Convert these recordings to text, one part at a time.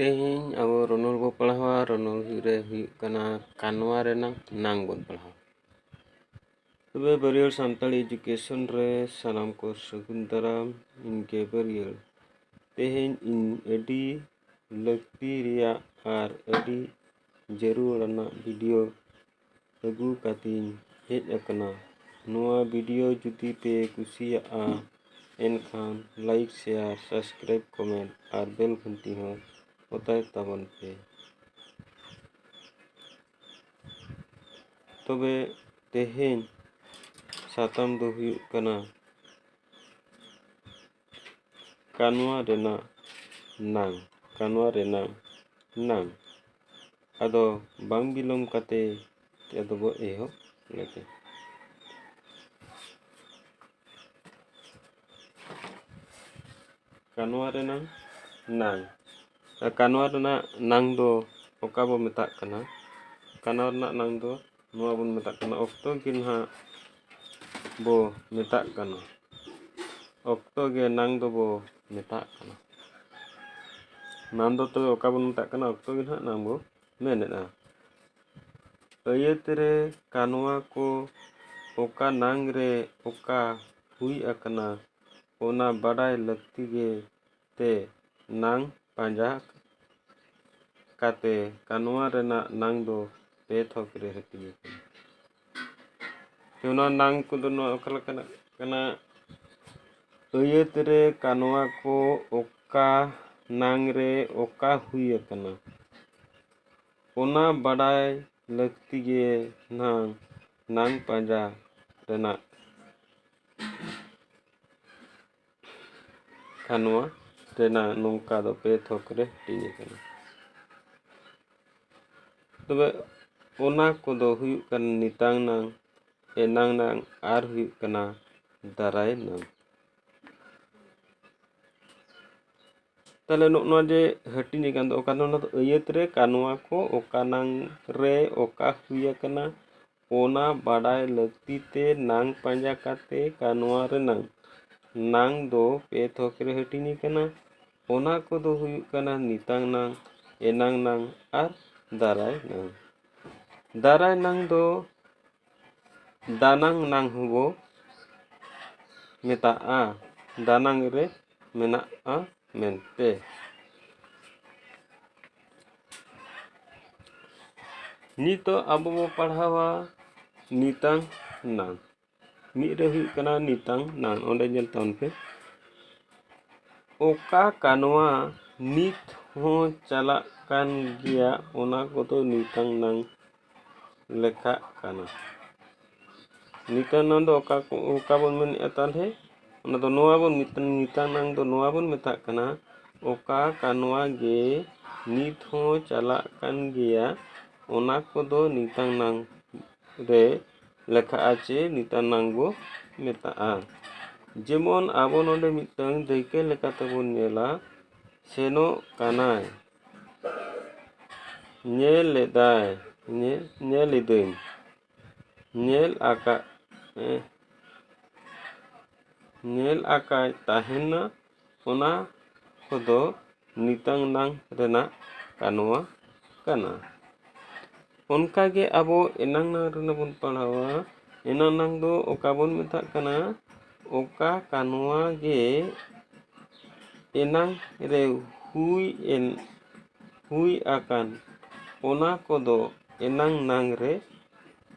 तेहें अब ronol बो पढ़ावा ronol रे हुयुग कना कानवा रेनांग नांग बोन पढ़ावा तबे बरियर सान्ताली एजुकेशन रे सानाम को सगुन दाराम इनके बरियर तेहें इन एडी लक्ति रिया आर एडी जरूर आना वीडियो अगू कातिन हेज अकना नोआ वीडियो जुदी पे कुसियाआ एनखान लाइक शेयर सब्सक्राइब कमेंट और बेल घंटी हो बताए ताबन पे तबे तेहें साताम दो हुयुग कना कानवा रेना नांग आदो बांग बिलोम काते आदो बो एहो लेके कानवा रेना नांग दो ओका बो मेताग कना कानवा रेना नांग दो नोआ बोन मेताग कना ऑक्टो गिनहा बो मेताग कना ऑक्टो गे नांग दो बो मेताग कना नाम दो तो ओका बोन मेताग कना ऑक्टो गिनहा नांग बो मेनेना अयतरे कानवा को ओका नांग रे ओका हुई अकना ओना बाडाय लगती गे ते नांग पांजा काते कानवा रेना नांग दो पे थोक रे हटिये क्यों नांग को दोनों ओकला कना अयतरे कानवा को ओका नांग रे ओका हुई अकना ओना बाडाय लगती गे नांग पांजा रेना कानवा रेना नोंका दो पे थोक रे हटिये कना तबे ओना को दो हुयुग कना नितांग नांग एनांग नांग आर हुयुग कना दाराय नांग ताले नोआ जे हटिनी कान दो ओका नोना तो अयत रे कानवा को ओका नांग रे ओका हुई कना ओना बाडाय लगती ते नांग पांजा काते कानवा रे नांग दो पे थोक रे हटिनी कना ओना को दो हुयुग कना नितांग नांग एनांग नांग आर दाराय नांग दो दानांग नांग हुबो मेताआ दानांग रे मेनाआ मेनते नितो अब बो पढ़ावा नितांग नांग मिद रे हुयुग कना नितांग नांग ओंडे जेल ताउन पे ओका कानवा नित हो चला कान गिया ओना को तो नितांग नांग लेखा काना नितांग नांग दो ओका बोन मेन ताले ओना दो नोआ बोन नितांग नांग दो नोआ बोन मेता कना ओका कानवा गे नित हो चला कान गिया ओना को दो नितांग नांग रे लेखा आचे नितांग नांग बो मेताआ जेमन आबो नोंडे मितंग दैके लेका तबोन नेला सेनो कानाय नेल इदों नेल आकाय ताहेना ओना कोदो नितांग नांग रेना कानवा काना उनका गे अब एनांग नांग रेना बोन पढ़ावा एनांग नांग दो ओका बोन मेता कना ओका कानवा गे एनांग रे हुई आकान ओना को दो एनांग नांग रे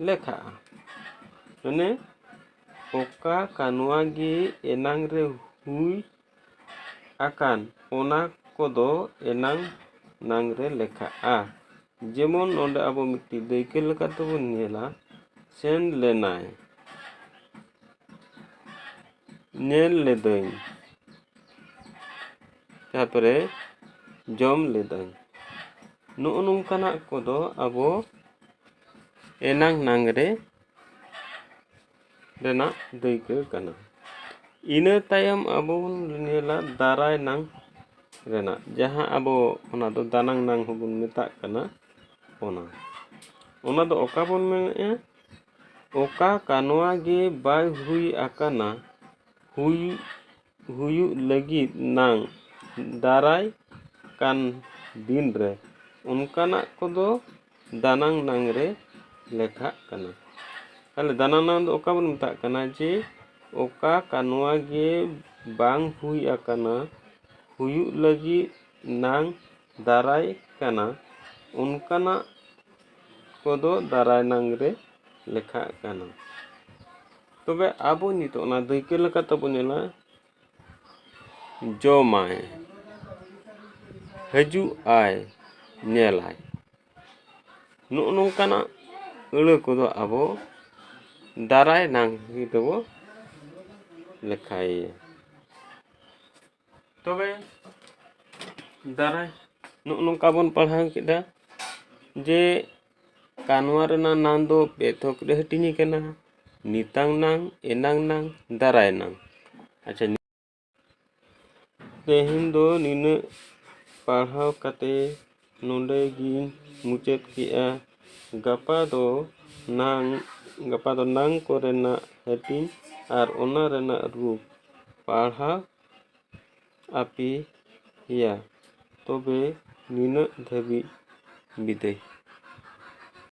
लेखा माने ओका कानवा गे एनांग रे हुई आकान ओना को दो एनांग नांग रे लेखा जेमन नोंडे अब मिट्टी दैके लेका तबोन नेला सेन लेनाय नेल लेदई तापरे जम लेदई नो नोंकाना को दो अब एनांग नांग रे रेना दैके कना इना तायम अब नेला दाराय नांग रेना जहां अब ओना दो दानांग नांग होबन मेता कना ओना दो ओका बोन मेने ओका कानवा गे बाय हुई आकाना हुई लगी नांग दाराय कान दिन रे उनकानाग कोदो दानांग नांग रे लेखाग कना। ताहले दानांग नांग दो ओका बन मेताग कना जे ओका कानवा गे बांग हुई आकाना हुयुग लगी नांग दाराय कना उनकानाग कोदो दाराय नांग रे लेखाग कना। तबे आबो नितो ना दायका लेका तबो नेला जमाय हजू आय नेलाय नोंकानाग अड़ा कोदो आबो दाराय नांग तबो लेखाय। तबे दाराय नोंका बन पढ़ाव केदा जे कानवा रेना नांग दो बेथक रे हटिनी कना नितांग नांग एनांग नांग दाराय नांग। अच्छा तेहिन दो निना पढ़ाव कते नोंडे गिन मुचाद केआ गपा दो नांग को रेना हटिन आर ओना रेना रूप पढ़ाव आपेया। तबे निना धाबी बिदाय।